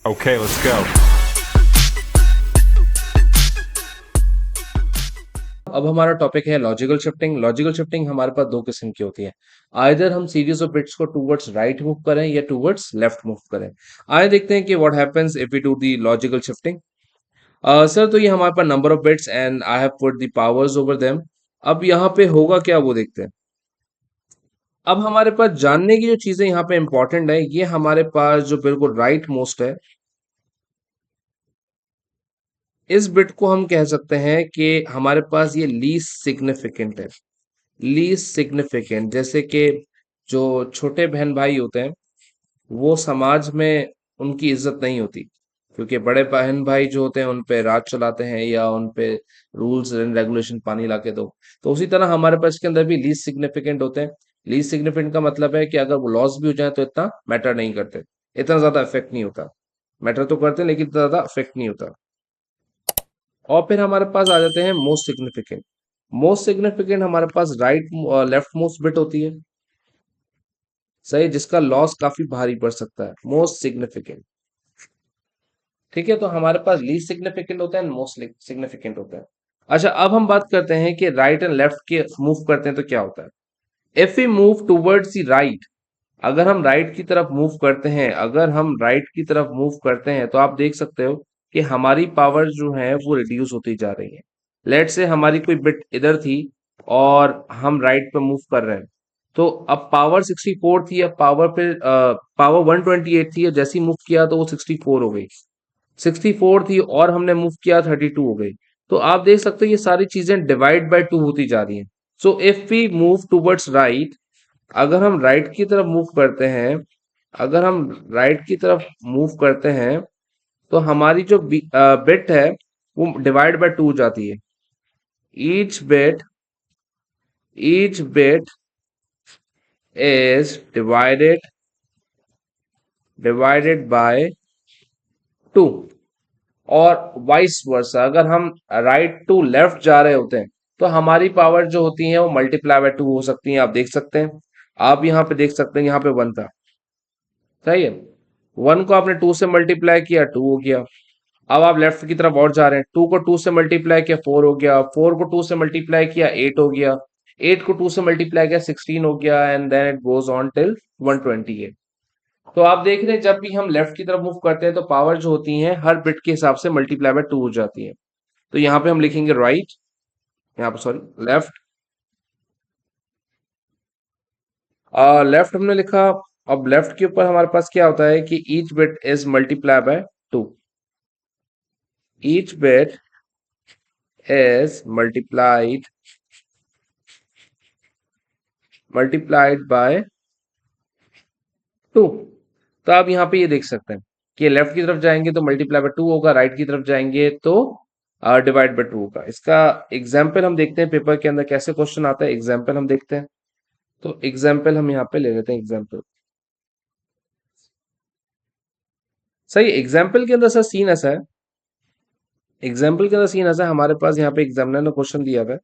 Okay, let's go. अब हमारा topic है लॉजिकल शिफ्टिंग। लॉजिकल शिफ्टिंग हमारे पास दो किस्म की होती है। आइदर हम सीरीज ऑफ बिट्स को टूवर्ड्स राइट मूव करें या टूवर्ड्स लेफ्ट मूव करें। आइए देखते हैं कि what happens if we do the logical shifting. Sir, तो ये हमारे पास number of bits and I have put the powers over them. अब यहाँ पे होगा क्या वो देखते हैं। अब हमारे पास जानने की जो चीजें यहाँ पे इंपॉर्टेंट है, ये हमारे पास जो बिल्कुल राइट मोस्ट है, इस बिट को हम कह सकते हैं कि हमारे पास ये लीस्ट सिग्निफिकेंट है। लीस्ट सिग्निफिकेंट, जैसे कि जो छोटे बहन भाई होते हैं, वो समाज में उनकी इज्जत नहीं होती, क्योंकि बड़े बहन भाई जो होते हैं उन पे राज चलाते हैं या उन पे रूल्स एंड रेगुलेशन पानी ला के दो। तो उसी तरह हमारे पास इसके अंदर भी लीस्ट सिग्निफिकेंट होते हैं। लीस्ट सिग्निफिकेंट का मतलब है कि अगर वो लॉस भी हो जाए तो इतना मैटर नहीं करते, इतना ज्यादा इफेक्ट नहीं होता। मैटर तो करते हैं लेकिन इतना ज्यादा इफेक्ट नहीं होता। और फिर हमारे पास आ जाते हैं मोस्ट सिग्निफिकेंट। मोस्ट सिग्निफिकेंट हमारे पास राइट लेफ्ट मोस्ट बिट होती है, सही, जिसका लॉस काफी भारी पड़ सकता है, मोस्ट सिग्निफिकेंट। ठीक है, तो हमारे पास लीस्ट सिग्निफिकेंट होता है एंड मोस्ट सिग्निफिकेंट होता है। अच्छा, अब हम बात करते हैं कि राइट एंड लेफ्ट के मूव करते हैं तो क्या होता है। If we move towards the right, अगर हम राइट की तरफ मूव करते हैं, अगर हम राइट की तरफ मूव करते हैं तो आप देख सकते हो कि हमारी पावर जो है वो रिड्यूस होती जा रही है। लेट से हमारी कोई बिट इधर थी और हम राइट पे मूव कर रहे हैं, तो अब पावर 64 थी, अब पावर 128 थी, और जैसे ही मूव किया तो वो 64 हो गई। 64 थी और हमने मूव किया 32 हो गई। तो आप देख सकते हो ये सारी चीजें डिवाइड बाय 2 होती जा रही हैं। So if we move towards right, अगर हम राइट की तरफ मूव करते हैं, अगर हम राइट की तरफ मूव करते हैं तो हमारी जो बिट है वो डिवाइड बाय 2 हो जाती है। Each bit each bit is divided by 2। और वाइस वर्सा, अगर हम राइट टू लेफ्ट जा रहे होते हैं तो हमारी पावर जो होती है वो मल्टीप्लाई बाय 2 हो सकती है। आप देख सकते हैं, आप यहाँ पे देख सकते हैं, यहाँ पे 1 था, सही है। 1 को आपने 2 से मल्टीप्लाई किया, 2 हो गया। अब आप लेफ्ट की तरफ और जा रहे हैं, 2 को 2 से मल्टीप्लाई किया, 4 हो गया। 4 को 2 से मल्टीप्लाई किया, 8 हो गया। 8 को 2 से मल्टीप्लाई किया, 16 हो गया, and then it goes on till 128। तो आप देख रहे हैं जब भी हम लेफ्ट की तरफ मूव करते हैं तो पावर जो होती है हर बिट के हिसाब से मल्टीप्लाई बाय 2 हो जाती है। तो यहाँ पे हम लिखेंगे राइट, यहाँ पे सॉरी लेफ्ट। लेफ्ट हमने लिखा। अब लेफ्ट के ऊपर हमारे पास क्या होता है कि each bit is multiply by 2। Each bit is multiplied by 2। तो आप यहाँ पे ये देख सकते हैं कि लेफ्ट की तरफ जाएंगे तो मल्टीप्लाई बाय 2 होगा, राइट की तरफ जाएंगे तो डिवाइड बाय 2 होगा। इसका एग्जाम्पल हम देखते हैं पेपर के अंदर कैसे क्वेश्चन आता है, एग्जाम्पल हम देखते हैं। तो एग्जाम्पल हम यहाँ पे ले लेते हैं, एग्जाम्पल। सही, एग्जाम्पल के अंदर सर सीन ऐसा है, एग्जाम्पल के अंदर सीन ऐसा है, हमारे पास यहाँ पे एग्जामिनर ने क्वेश्चन दिया हुआ है।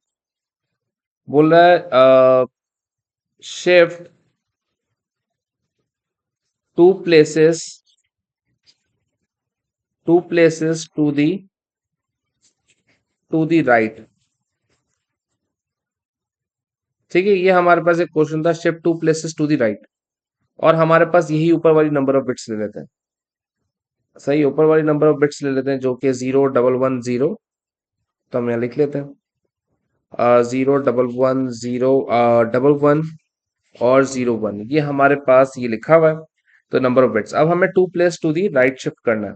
बोल रहा है shift two places to the right. ठीक है, ये हमारे पास एक क्वेश्चन था, shift two places to the right. और हमारे पास यही ऊपर वाली नंबर ऑफ बिट्स ले लेते हैं। सही, ऊपर वाली नंबर ऑफ बिट्स ले लेते हैं जो कि 0 1 1 0। तो हम यहाँ लिख लेते हैं 0 1 1 0 11 और 0 1, ये हमारे पास ये लिखा हुआ है। तो नंबर ऑफ बिट्स, अब हमें two place to the right shift करना है।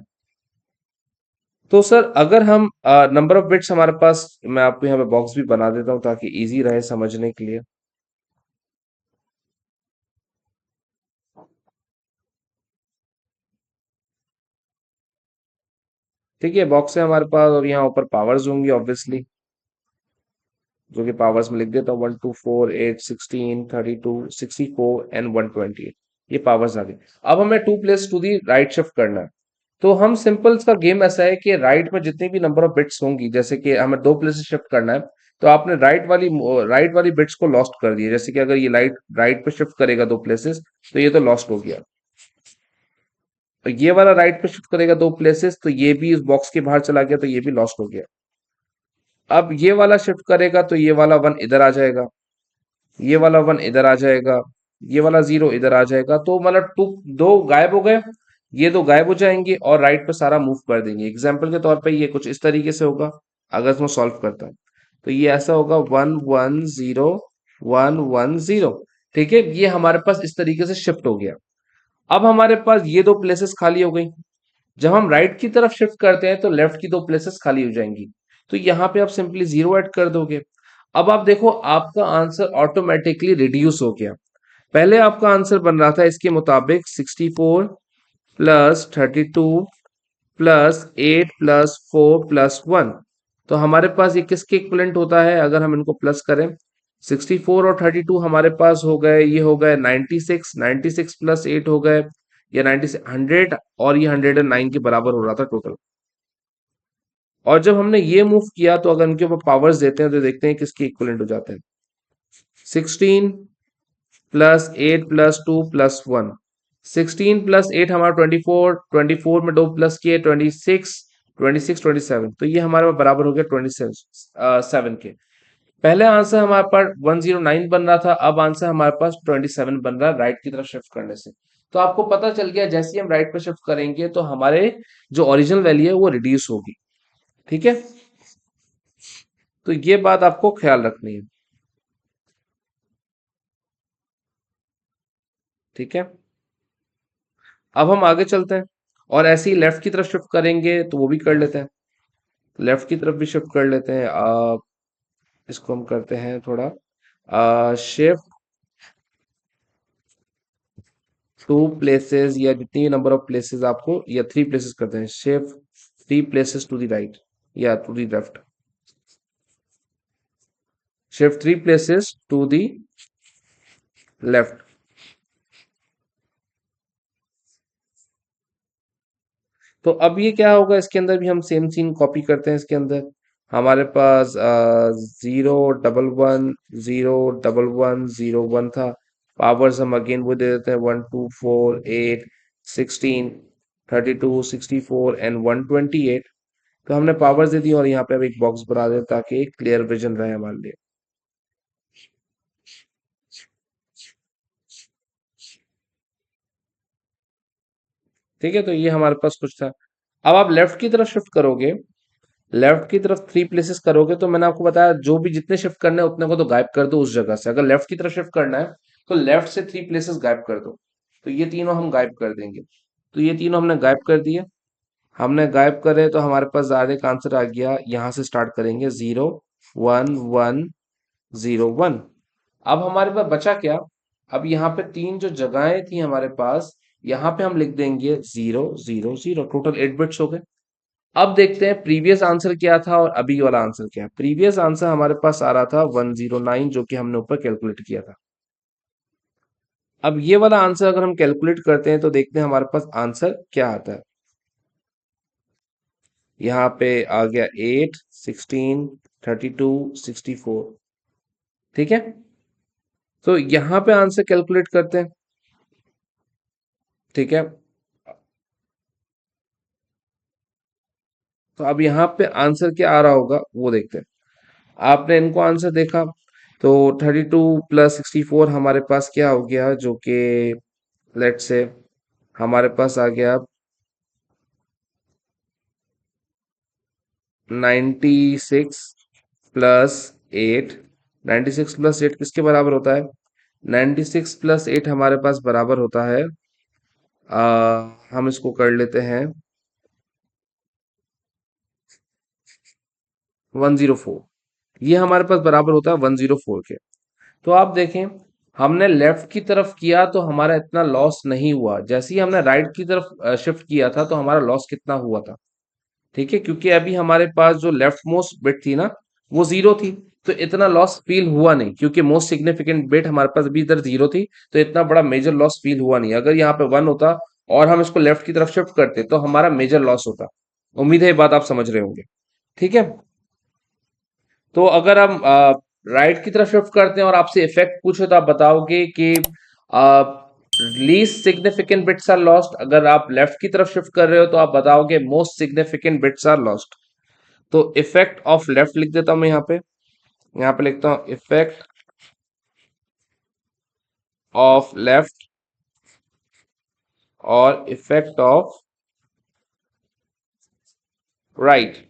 तो सर अगर हम नंबर ऑफ बिट्स हमारे पास, मैं आपको यहाँ पे बॉक्स भी बना देता हूँ ताकि इजी रहे समझने के लिए। ठीक है, बॉक्स है हमारे पास, और यहाँ ऊपर पावर्स होंगी ऑब्वियसली, जो कि पावर्स में लिख देता हूँ 1 2 4 8 16 32 64 एंड 128। ये पावर्स आ गई। अब हमें two place to the right shift करना है। तो हम सिंपल सा गेम ऐसा है कि राइट में जितनी भी नंबर ऑफ बिट्स होंगी, जैसे कि हमें 2 प्लेसेस शिफ्ट करना है, तो आपने राइट वाली बिट्स को लॉस्ट कर दिया। जैसे कि अगर ये राइट राइट पे शिफ्ट करेगा 2 प्लेसेस, तो ये तो लॉस्ट हो गया। और ये वाला राइट पे शिफ्ट करेगा 2 प्लेसेस, तो ये भी इस बॉक्स के बाहर चला गया, तो ये भी लॉस्ट हो गया। अब ये वाला शिफ्ट करेगा तो ये वाला 1 इधर आ जाएगा, ये वाला 1 इधर आ जाएगा, ये वाला 0 इधर आ जाएगा, तो मतलब टू, दो गायब हो गए, ये दो गायब हो जाएंगे और राइट पे सारा मूव कर देंगे। एग्जाम्पल के तौर पे ये कुछ इस तरीके से होगा, अगर इसमें सॉल्व करता है तो ये ऐसा होगा 1 1 0 1 1 0। ठीक है, ये हमारे पास इस तरीके से शिफ्ट हो गया। अब हमारे पास ये 2 प्लेसेस खाली हो गई। जब हम राइट की तरफ शिफ्ट करते हैं तो लेफ्ट की 2 प्लेसेस खाली हो जाएंगी, तो यहाँ पे आप सिंपली 0 ऐड कर दोगे। अब आप देखो आपका आंसर ऑटोमेटिकली रिड्यूस हो गया। पहले आपका आंसर बन रहा था इसके मुताबिक 64 प्लस 32 प्लस 8 प्लस 4 प्लस 1। तो हमारे पास ये किसके इक्विवेलेंट होता है अगर हम इनको प्लस करें? 64 और 32 हमारे पास हो गए, ये हो गए 96, 96 प्लस 8 हो गए या 96 100, और ये 109 के बराबर हो रहा था टोटल। और जब हमने ये मूव किया तो अगर इनके ऊपर पावर्स देते हैं तो देखते हैं किसके इक्विवेलेंट हो जाते हैं। 16 प्लस 8 प्लस 2 प्लस 1। 16 प्लस 8 हमारा 24, 24 में 2 प्लस किए 26, 26 27, तो ये हमारे पास बराबर हो गया 27 के। पहले आंसर हमारे पास 109 बन रहा था, अब आंसर हमारे पास 27 बन रहा है राइट की तरफ शिफ्ट करने से। तो आपको पता चल गया जैसे ही हम राइट पे शिफ्ट करेंगे तो हमारे जो ओरिजिनल वैल्यू है वो रिड्यूस होगी। ठीक है, तो ये बात आपको ख्याल रखनी है। ठीक है, अब हम आगे चलते हैं और ऐसे ही लेफ्ट की तरफ शिफ्ट करेंगे तो वो भी कर लेते हैं। लेफ्ट की तरफ भी शिफ्ट कर लेते हैं। इसको हम करते हैं थोड़ा शिफ्ट 2 प्लेसेस, या जितनी नंबर ऑफ प्लेसेस आपको, या 3 प्लेसेस करते हैं, shift 3 places to the right या to the left. Shift 3 places to the left. तो अब ये क्या होगा, इसके अंदर भी हम सेम सीन कॉपी करते हैं। इसके अंदर हमारे पास 0 1 1 0 1 1 था। पावर्स हम अगेन वो दे देते हैं, 1 2 4 8 16 32 64 एंड 128। तो हमने पावर्स दे दी और यहाँ पे अब एक बॉक्स बना दें ताकि एक क्लियर विजन रहे हमारे लिए। ठीक है, तो ये हमारे पास कुछ था। अब आप लेफ्ट की तरफ शिफ्ट करोगे, लेफ्ट की तरफ 3 प्लेसेस करोगे, तो मैंने आपको बताया जो भी जितने शिफ्ट करने हैं उतने को तो गायब कर दो उस जगह से। अगर लेफ्ट की तरफ शिफ्ट करना है तो लेफ्ट से 3 प्लेसेस गायब कर दो, तो ये तीनों हम गायब कर देंगे। तो ये तीनों हमने गायब कर दिए। हमने गायब करे तो हमारे पास डायरेक्ट आंसर आ गया। यहाँ से स्टार्ट करेंगे 0 1 1 0 1। अब हमारे पास बचा क्या? अब यहाँ पे 3 जो जगहें थी हमारे पास, यहाँ पे हम लिख देंगे 0 0 0, टोटल 8 बिट्स हो गए। अब देखते हैं प्रीवियस आंसर क्या था और अभी वाला आंसर क्या है। प्रीवियस आंसर हमारे पास आ रहा था 109, जो कि हमने ऊपर कैलकुलेट किया था। अब ये वाला आंसर अगर हम कैलकुलेट करते हैं तो देखते हैं हमारे पास आंसर क्या आता है। यहाँ पे आ गया 8 16 32 64। ठीक है, तो यहाँ पे आंसर कैलकुलेट करते हैं। ठीक है, तो अब यहाँ पे आंसर क्या आ रहा होगा वो देखते हैं। आपने इनको आंसर देखा तो 32 प्लस 64 हमारे पास क्या हो गया, जो कि लेट्स से हमारे पास आ गया 96 प्लस 8। 96 प्लस 8 किसके बराबर होता है? 96 प्लस 8 हमारे पास बराबर होता है, हम इसको कर लेते हैं 104। ये हमारे पास बराबर होता है 104 के। तो आप देखें, हमने लेफ्ट की तरफ किया तो हमारा इतना लॉस नहीं हुआ, जैसे ही हमने राइट की तरफ शिफ्ट किया था तो हमारा लॉस कितना हुआ था। ठीक है, क्योंकि अभी हमारे पास जो लेफ्ट मोस्ट बिट थी ना, वो 0 थी, तो इतना लॉस फील हुआ नहीं, क्योंकि मोस्ट सिग्निफिकेंट बिट हमारे पास अभी इधर 0 थी, तो इतना बड़ा मेजर लॉस फील हुआ नहीं। अगर यहाँ पे 1 होता और हम इसको लेफ्ट की तरफ शिफ्ट करते तो हमारा मेजर लॉस होता। उम्मीद है ये बात आप समझ रहे होंगे। ठीक है, तो अगर हम राइट की तरफ शिफ्ट करते हैं और आपसे इफेक्ट पूछे तो आप बताओगे कि least significant bits are lost. अगर आप लेफ्ट की तरफ शिफ्ट कर रहे हो तो आप बताओगे most significant bits are lost. तो इफेक्ट ऑफ लेफ्ट लिख देता हूं मैं यहाँ पे। यहाँ पे लिखता हूं इफेक्ट ऑफ लेफ्ट और इफेक्ट ऑफ राइट।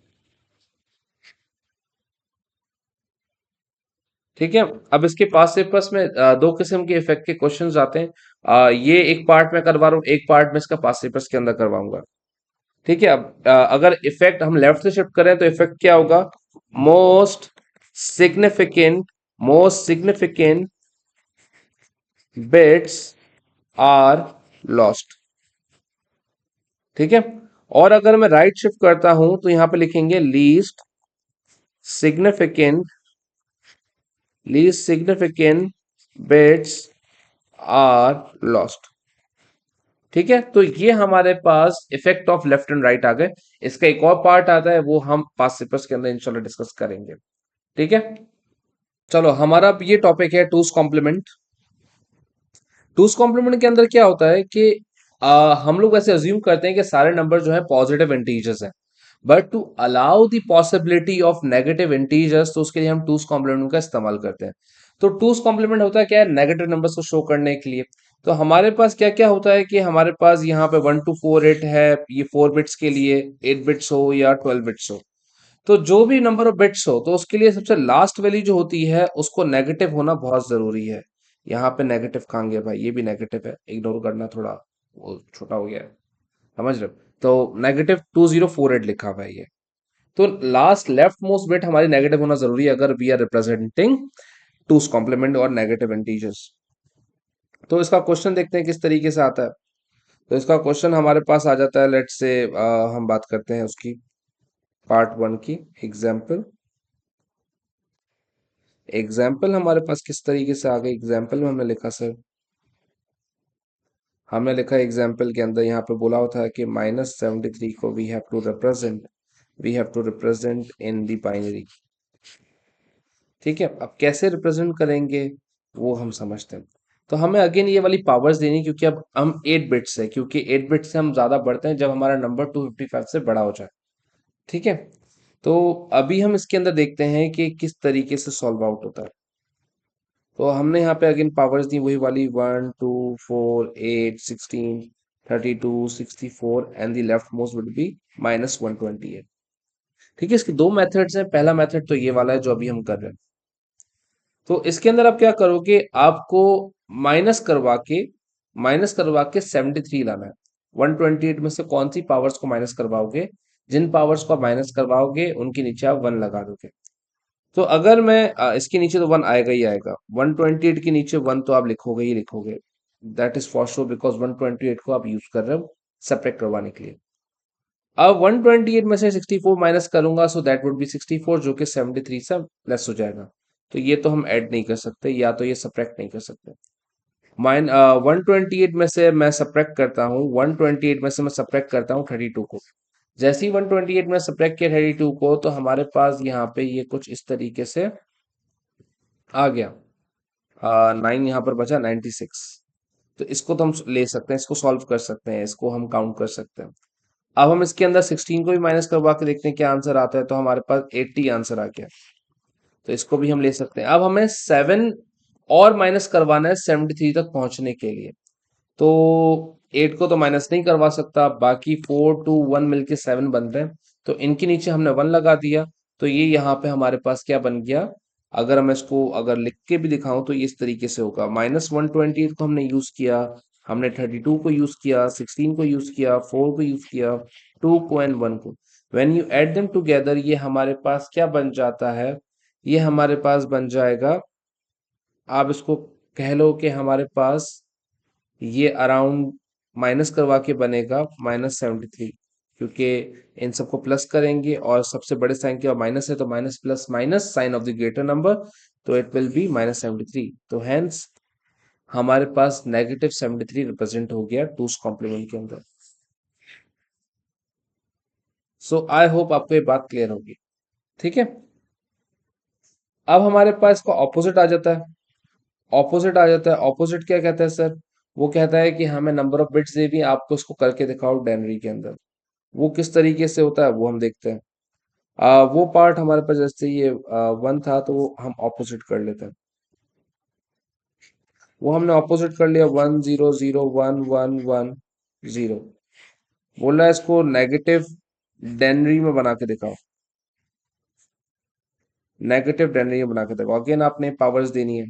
ठीक है। अब इसके पास से पास में दो किस्म के इफेक्ट के क्वेश्चंस आते हैं। ये एक पार्ट में करवा रहा हूँ, एक पार्ट में इसका पास पेपर्स के अंदर करवाऊंगा। ठीक है। अब अगर इफेक्ट हम लेफ्ट से शिफ्ट करें तो इफेक्ट क्या होगा? Most significant most significant bits are lost. ठीक है। और अगर मैं राइट शिफ्ट करता हूं तो यहां पे लिखेंगे significant least significant bits are lost. ठीक है। तो ये हमारे पास effect of left and right आ गए। इसका एक और पार्ट आता है, वो हम पास पेपर्स के अंदर इंशाल्लाह डिस्कस करेंगे। ठीक है। चलो, हमारा अब ये टॉपिक है टूस कॉम्प्लीमेंट। टूस कॉम्प्लीमेंट के अंदर क्या होता है कि हम लोग ऐसे अज्यूम करते हैं कि सारे नंबर जो है पॉजिटिव इंटीजर्स हैं, but to allow the possibility of negative integers तो उसके लिए हम टूस कॉम्प्लीमेंट का इस्तेमाल करते हैं। तो टूस कॉम्प्लीमेंट होता है क्या है? नेगेटिव नंबर्स को शो करने के लिए। तो हमारे पास क्या क्या होता है कि हमारे पास यहाँ पे 1248 है, ये 4 बिट्स के लिए, 8 बिट्स हो या 12 बिट्स हो। तो जो भी नंबर ऑफ बिट्स हो तो उसके लिए सबसे लास्ट वैल्यू जो होती है उसको नेगेटिव होना बहुत जरूरी है। यहाँ पे नेगेटिव कहाँ गया भाई? ये भी नेगेटिव है, इग्नोर करना, थोड़ा वो छोटा हो गया है। समझ रहे हो? तो -2048 लिखा हुआ है ये। तो लास्ट लेफ्ट मोस्ट बिट हमारी नेगेटिव होना जरूरी है अगर वी आर रिप्रेजेंटिंग टूस कॉम्प्लीमेंट और नेगेटिव इंटीजर्स। तो इसका क्वेश्चन देखते हैं किस तरीके से आता है। तो इसका क्वेश्चन हमारे पास आ जाता है, लेट्स से हम बात करते हैं उसकी पार्ट 1 की। एग्जाम्पल एग्जाम्पल हमारे पास किस तरीके से आ गई? एग्जाम्पल में हमने लिखा सर, हमने लिखा एग्जाम्पल के अंदर यहाँ पे बोला होता है कि -73 को we have to represent in the binary. ठीक है। अब कैसे रिप्रेजेंट करेंगे वो हम समझते हैं। तो हमें अगेन ये वाली पावर्स देनी, क्योंकि अब हम 8 बिट्स है, क्योंकि 8 बिट से हम ज्यादा बढ़ते हैं जब हमारा नंबर 255 से बड़ा हो जाए। ठीक है। तो अभी हम इसके अंदर देखते हैं कि किस तरीके से सॉल्व आउट होता है। तो हमने यहाँ पे अगेन पावर्स दी वही वाली, 1 2 4 8 16 32 64 and the left most would be -128। ठीक है। इसके दो मेथड्स हैं। पहला मेथड तो ये वाला है जो अभी हम कर रहे हैं। तो इसके अंदर आप क्या करोगे? आपको माइनस करवा के माइनस करवा के 73 लाना है। 128 में से कौन सी पावर्स को माइनस करवाओगे? जिन पावर्स को आप माइनस करवाओगे उनके नीचे आप 1 लगा दोगे। तो अगर मैं इसके नीचे तो 1 आएगा ही आएगा, 128 के नीचे 1 तो आप लिखोगे ही लिखोगे। That is for sure, because 128 को आप यूज कर रहे हो सेपरेट करवाने के लिए। अब 128 में से 64 माइनस करूंगा, सो दैट वुड बी 64, जो कि 73 से लेस हो जाएगा। तो ये तो हम ऐड नहीं कर सकते, या तो ये सब्ट्रैक्ट नहीं कर सकते। 128 में से मैं सब्ट्रैक्ट करता हूँ, 128 में से मैं सब्ट्रैक्ट करता हूँ 32 को। जैसे ही 128 में सब्ट्रैक्ट किया 32 को, तो हमारे पास यहाँ पे ये कुछ इस तरीके से आ गया। 9 यहाँ पर बचा 96। तो इसको तो हम ले सकते हैं, इसको सॉल्व कर सकते हैं, इसको हम काउंट कर सकते हैं। अब हम इसके अंदर 16 को भी माइनस करवा के देखते हैं क्या आंसर आता है। तो हमारे पास 80 आंसर आ गया। तो इसको भी हम ले सकते हैं। अब हमें 7 और माइनस करवाना है 73 तक पहुंचने के लिए। तो 8 को तो माइनस नहीं करवा सकता, बाकी 4 2 1 मिलके 7 बन रहे हैं। तो इनके नीचे हमने 1 लगा दिया। तो ये यहाँ पे हमारे पास क्या बन गया? अगर मैं इसको अगर लिख के भी दिखाऊं तो ये इस तरीके से होगा। -128 को हमने यूज किया, हमने 32 को यूज किया, 16 को यूज किया, 4 को यूज किया, 2 को एंड 1 को। When you add them together ये हमारे पास क्या बन जाता है? ये हमारे पास बन जाएगा, आप इसको कह लो कि हमारे पास ये अराउंड माइनस करवा के बनेगा -73, क्योंकि इन सबको प्लस करेंगे और सबसे बड़े साइन की माइनस है, तो minus plus minus sign of the greater number, तो इट विल बी -73। तो हेंस हमारे पास -73 रिप्रेजेंट हो गया टूस कॉम्प्लीमेंट के अंदर। सो आई होप आपको ये बात क्लियर होगी। ठीक है। अब हमारे पास का ऑपोजिट आ जाता है। ऑपोजिट क्या कहता है सर? वो कहता है कि हमें नंबर ऑफ बिट्स दे दिए, आपको उसको करके दिखाओ डेनरी के अंदर। वो किस तरीके से होता है वो हम देखते हैं। वो पार्ट हमारे पास जैसे ये 1 था, तो वो हम ऑपोजिट कर लेते हैं। वो हमने ऑपोजिट कर लिया, 1 0 0 1 1 1 0। बोल रहा है इसको नेगेटिव डेनरी में बना के दिखाओ, नेगेटिव डेनरी में बना के दिखाओ। अगेन आपने पावर्स देनी है,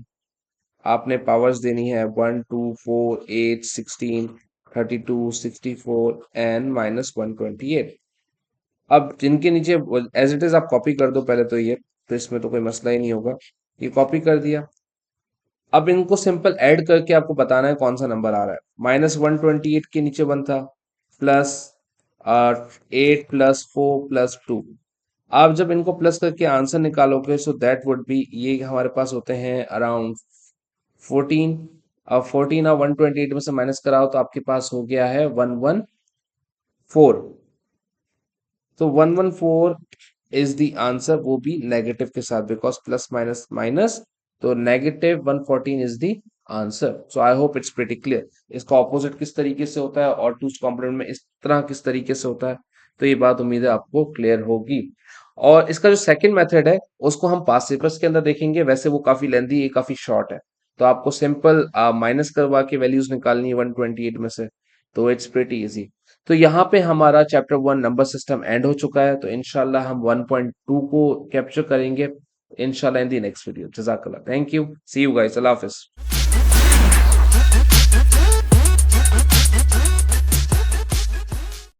आपने पावर्स देनी है 1 2 4 8 16 32 64 एंड -128। अब जिनके नीचे एज इट इज आप कॉपी कर दो पहले तो ये, तो इसमें तो कोई मसला ही नहीं होगा। ये कॉपी कर दिया। अब इनको सिंपल ऐड करके आपको बताना है कौन सा नंबर आ रहा है। -128 के नीचे 1 था, प्लस 8 + 4 + 2। आप जब इनको प्लस करके आंसर निकालोगे, सो दैट वुड बी, ये हमारे पास होते हैं अराउंड 14। अब 14 और 128 में से माइनस कराओ तो आपके पास हो गया है 114। तो 114 इज द आंसर, वो भी नेगेटिव के साथ, बिकॉज प्लस माइनस माइनस, तो negative 114 is the answer. So I hope it's pretty clear. इसका ऑपोजिट किस तरीके से होता है और टूस कॉम्प्लीमेंट में इस तरह किस तरीके से होता है, तो ये बात उम्मीद है आपको क्लियर होगी। और इसका जो सेकंड मेथड है उसको हम पास्ट पेपर्स के अंदर देखेंगे। वैसे वो काफी लेंदी है, काफी शॉर्ट है। तो आपको सिंपल माइनस करवा के वैल्यूज निकालनी है 128 में से, तो इट्स प्रीटी इजी। तो यहाँ पे हमारा चैप्टर 1 नंबर सिस्टम एंड हो चुका है। तो इंशाल्लाह हम 1.2 को कैप्चर करेंगे इंशाल्लाह इन द नेक्स्ट वीडियो। जजाकल्लाह, thank you, see you guys, अल्लाह हाफिज।